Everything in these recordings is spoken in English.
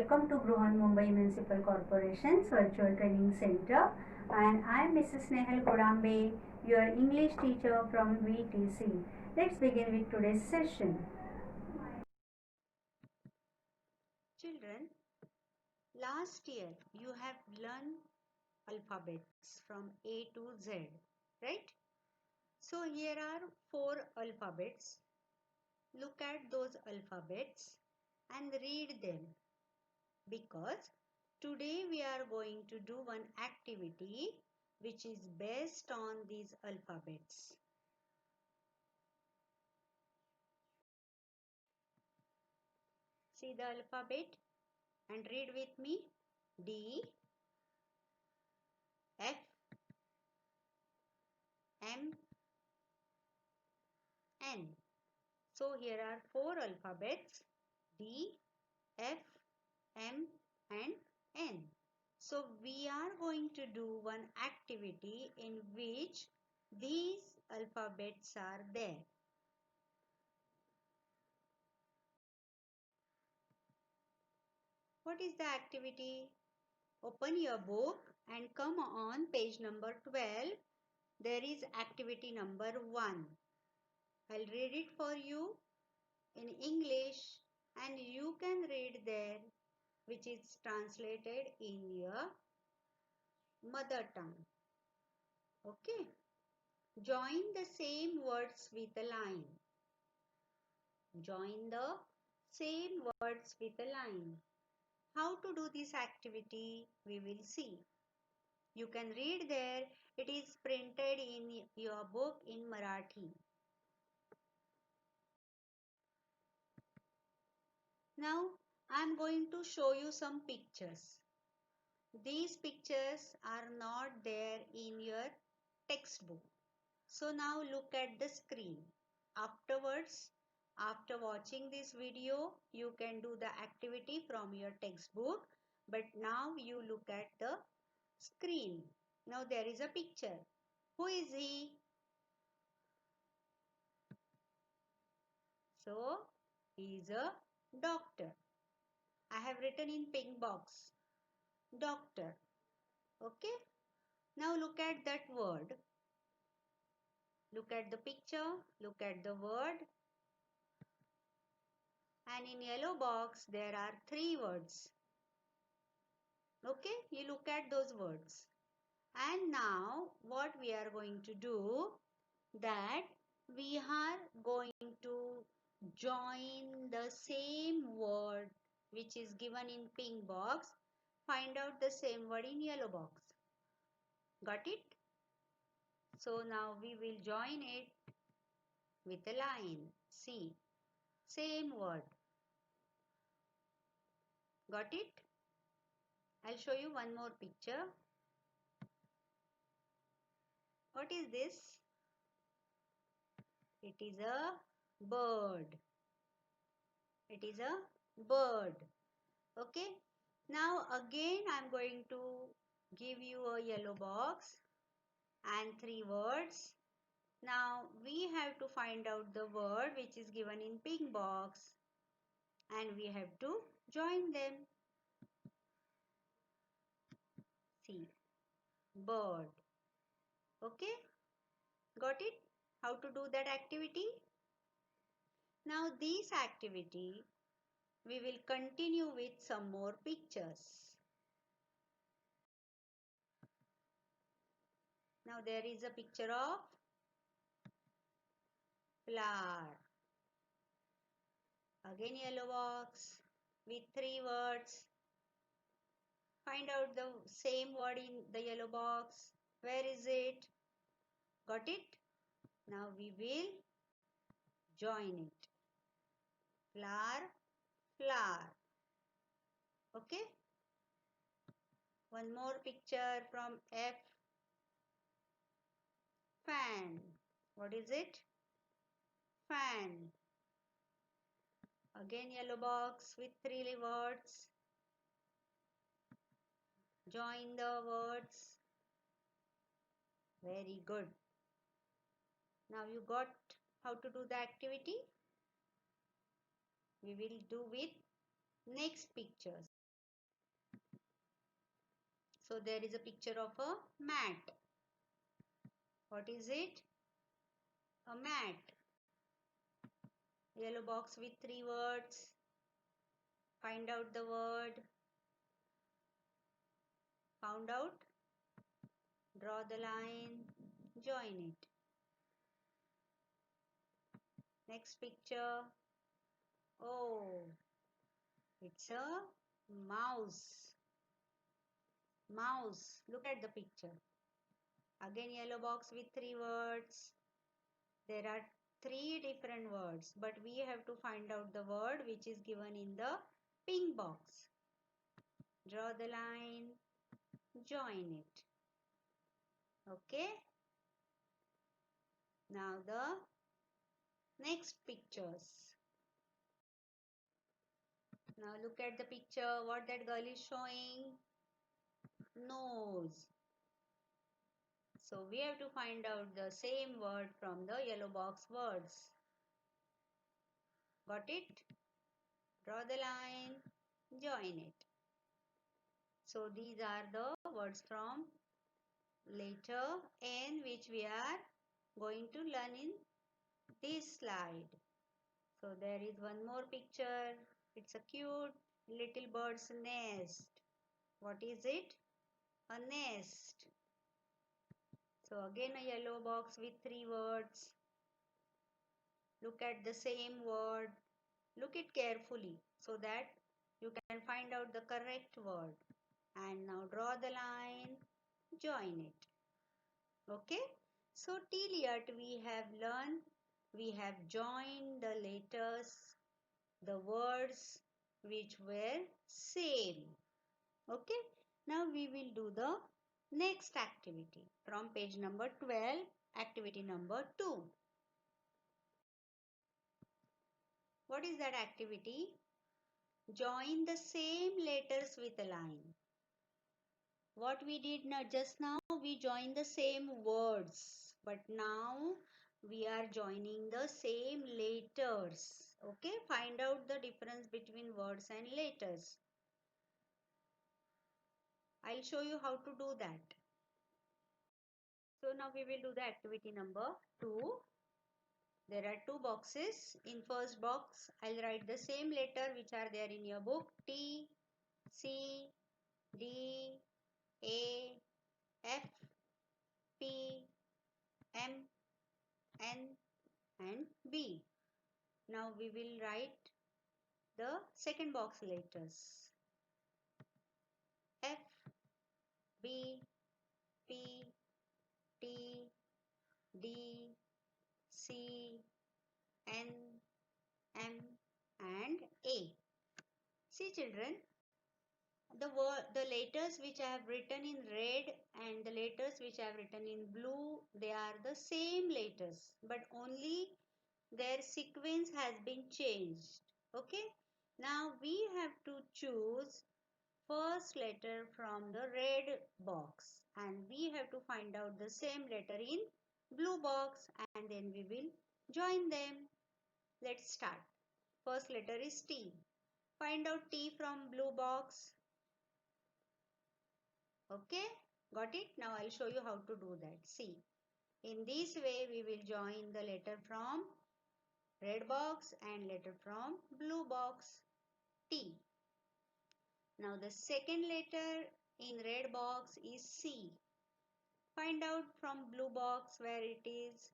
welcome to Bruhan Mumbai Municipal Corporation's Virtual Training Center, and I am Mrs. Nehal Kodambe, your English teacher from VTC. Let's begin with today's session. Children, last year you have learned alphabets from A to Z, right? So here are 4 alphabets. Look at those alphabets and read them, because today we are going to do one activity which is based on these alphabets. See the alphabet and read with me. D, F, M, N. So here are 4 alphabets: D, F, M and N. So we are going to do one activity in which these alphabets are there. What is the activity? Open your book and come on page number 12. There is activity number 1. I'll read it for you in English and you can read there, which is translated in your mother tongue. Okay. Join the same words with a line. Join the same words with a line. How to do this activity we will see. You can read there. It is printed in your book in Marathi. Now I am going to show you some pictures. These pictures are not there in your textbook. So now look at the screen. Afterwards, after watching this video, you can do the activity from your textbook. But now you look at the screen. Now there is a picture. Who is he? So he is a doctor. I have written in pink box. Doctor. Okay. Now look at that word. Look at the picture. Look at the word. And in yellow box there are 3 words. Okay. You look at those words. And now what we are going to do, that we are going to join the same word which is given in pink box. Find out the same word in yellow box. Got it? So now we will join it with a line. See, same word. Got it? I'll show you one more picture. What is this? It is a bird. It is a bird. Okay. Now again I am going to give you a yellow box and 3 words. Now we have to find out the word which is given in pink box and we have to join them. See, bird. Okay, got it? How to do that activity? Now this activity we will continue with some more pictures. Now there is a picture of flower. Again yellow box with 3 words. Find out the same word in the yellow box. Where is it? Got it? Now we will join it. Flower, flower. Okay? One more picture from F. Fan. What is it? Fan. Again yellow box with 3 words. Join the words. Very good. Now you got how to do the activity? We will do with next pictures. So there is a picture of a mat. What is it? A mat. Yellow box with 3 words. Find out the word. Found out? Draw the line. Join it. Next picture. Oh, it's a mouse. Mouse. Look at the picture. Again yellow box with 3 words. There are 3 different words, but we have to find out the word which is given in the pink box. Draw the line, join it. Okay. Now the next pictures. Now look at the picture, what that girl is showing. Nose. So we have to find out the same word from the yellow box words. Got it? Draw the line, join it. So these are the words from letter N which we are going to learn in this slide. So there is one more picture. It's a cute little bird's nest. What is it? A nest. So again a yellow box with 3 words. Look at the same word. Look it carefully so that you can find out the correct word. And now draw the line, join it. Okay. So till yet we have learned, we have joined the letters, the words which were same. Okay. Now we will do the next activity from page number 12, activity number 2. What is that activity? Join the same letters with a line. What we did just now, we joined the same words, but now we are joining the same letters. Okay, find out the difference between words and letters. I'll show you how to do that. So now we will do the activity number 2. There are 2 boxes. In first box, I'll write the same letter which are there in your book. T, C, D, A, F, P, M, N and B. Now we will write the second box letters. F, B, P, T, D, C, N, M and A. See children, the letters which I have written in red and the letters which I have written in blue, they are the same letters, but only their sequence has been changed. Okay. Now we have to choose first letter from the red box and we have to find out the same letter in blue box and then we will join them. Let's start. First letter is T. Find out T from blue box. Okay, got it? Now I'll show you how to do that. See, in this way we will join the letter from red box and letter from blue box, T. Now the second letter in red box is C. Find out from blue box where it is.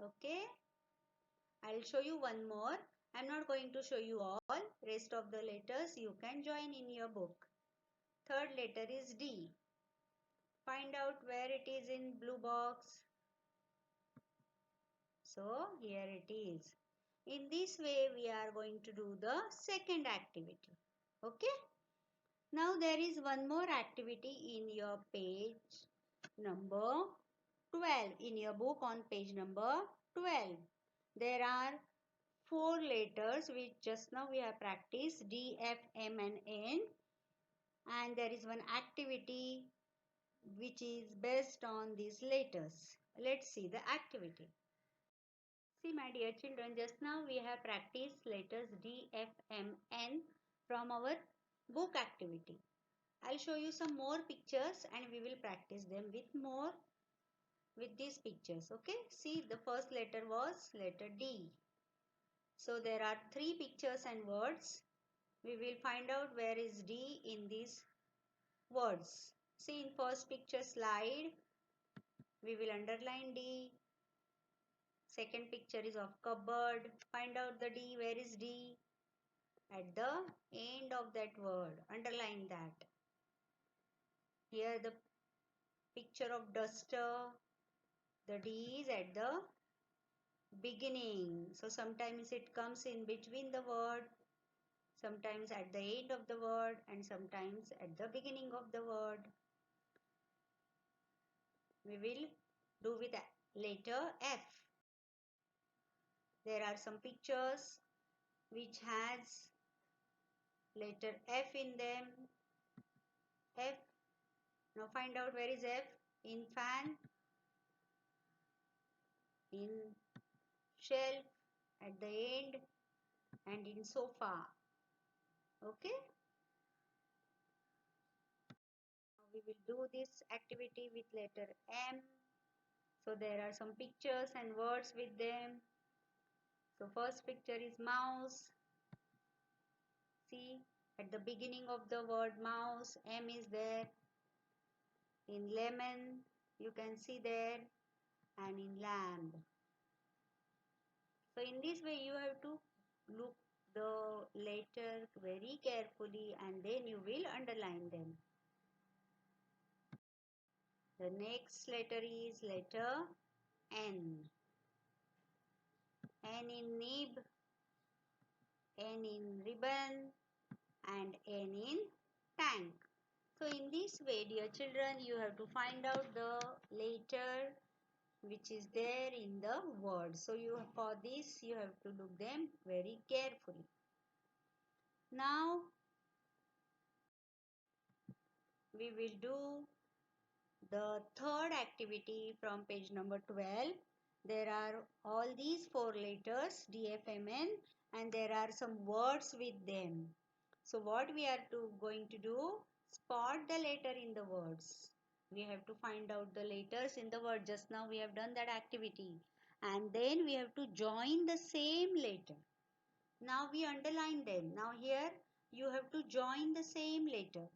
Okay. I'll show you one more. I'm not going to show you all. Rest of the letters you can join in your book. Third letter is D. Find out where it is in blue box. So here it is. In this way we are going to do the second activity. Okay. Now there is one more activity in your page number 12. In your book on page number 12. There are 4 letters which just now we have practiced, D, F, M and N. And there is one activity which is based on these letters. Let's see the activity. See my dear children, just now we have practiced letters D, F, M, N from our book activity. I'll show you some more pictures and we will practice them with these pictures. Okay, see, the first letter was letter D. So there are 3 pictures and words. We will find out where is D in these words. See, in first picture slide, we will underline D. Second picture is of cupboard. Find out the D. Where is D? At the end of that word. Underline that. Here the picture of duster. The D is at the beginning. So sometimes it comes in between the word, sometimes at the end of the word, and sometimes at the beginning of the word. We will do with letter F. There are some pictures which has letter F in them. F. Now find out where is F. In fan, in shelf, at the end, and in sofa. Okay. Now we will do this activity with letter M. So there are some pictures and words with them. So first picture is mouse. See, at the beginning of the word mouse, M is there. In lemon, you can see there, and in lamb. So in this way you have to look the letter very carefully and then you will underline them. The next letter is letter N. N in nib, N in ribbon, and N in tank. So in this way, dear children, you have to find out the letter which is there in the word. So for this you have to look them very carefully. Now we will do the third activity from page number 12. There are all these 4 letters DFMN and there are some words with them. So what we are going to do, spot the letter in the words. We have to find out the letters in the word. Just now we have done that activity. And then we have to join the same letter. Now we underline them. Now here you have to join the same letter.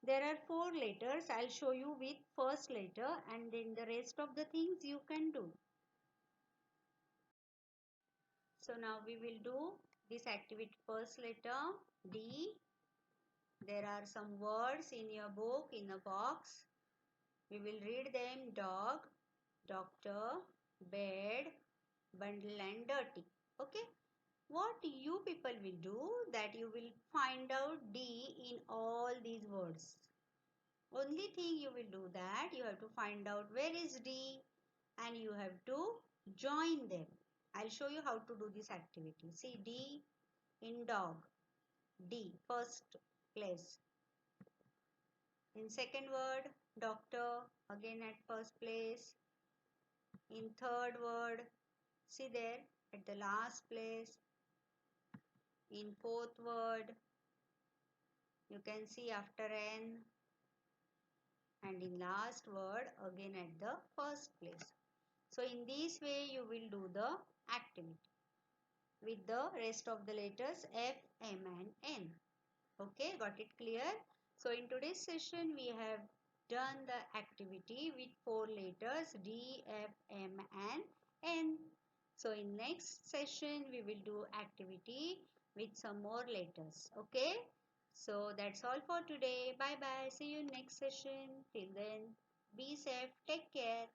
There are 4 letters. I'll show you with first letter and then the rest of the things you can do. So now we will do this activity. First letter D. There are some words in your book in a box. We will read them: dog, doctor, bed, bundle and dirty. Okay. What you people will do that you will find out D in all these words. Only thing you will do that you have to find out where is D and you have to join them. I'll show you how to do this activity. See, D in dog. D first place. In second word, doctor, again at first place. In third word, see there at the last place. In fourth word, you can see after N, and in last word again at the first place. So in this way you will do the activity with the rest of the letters F, M and N. Okay, got it clear? So in today's session we have done the activity with 4 letters D, F, M and N. So in next session we will do activity with some more letters. Okay. So that's all for today. Bye bye. See you in next session. Till then, be safe. Take care.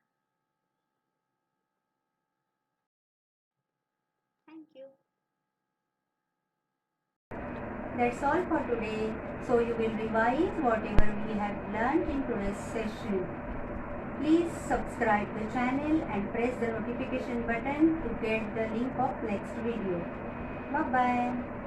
Thank you. That's all for today. So you will revise whatever we have learned in today's session. Please subscribe the channel and press the notification button to get the link of next video. Bye bye.